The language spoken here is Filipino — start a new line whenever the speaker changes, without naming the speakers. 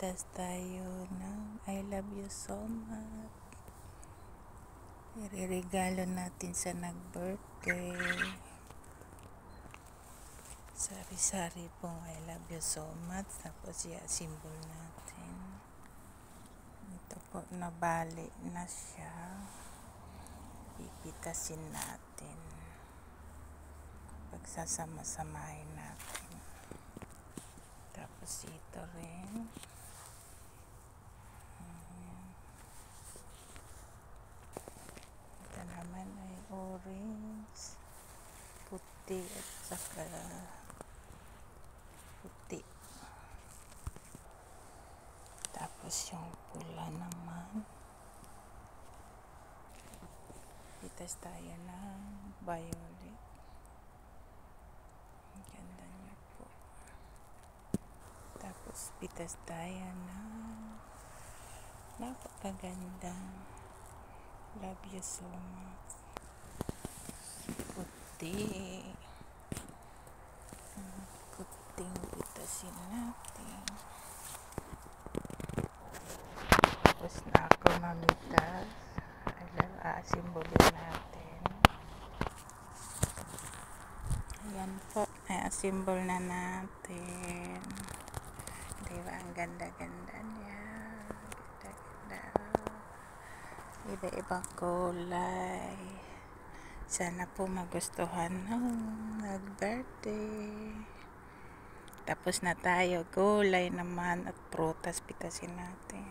Pitas tayo ng I love you so much. Iririgalo natin sa nag-birthday. Sari-sari pong I love you so much. Tapos i-assemble natin. Ito po, nabali na siya. Pipitasin natin. Pagsasama-samahin natin. Tapos ito rin. Ito naman ay orange, puti at saka puti. Tapos yung pula naman. Pitas tayo ng violet. Ang ganda niya po. Tapos pitas tayo ng napakagandang love you so much. Puti. Puting pitasin natin. Tapos na ako mamitas. Asimbolin natin. Ayan po. Ay-asimbol na natin. Diba? Ang ganda-ganda niya. Ganda-ganda. Iba-ibang kulay. Sana po magustuhan ng nag-birthday. Tapos na tayo. Gulay naman at prutas pitasin natin.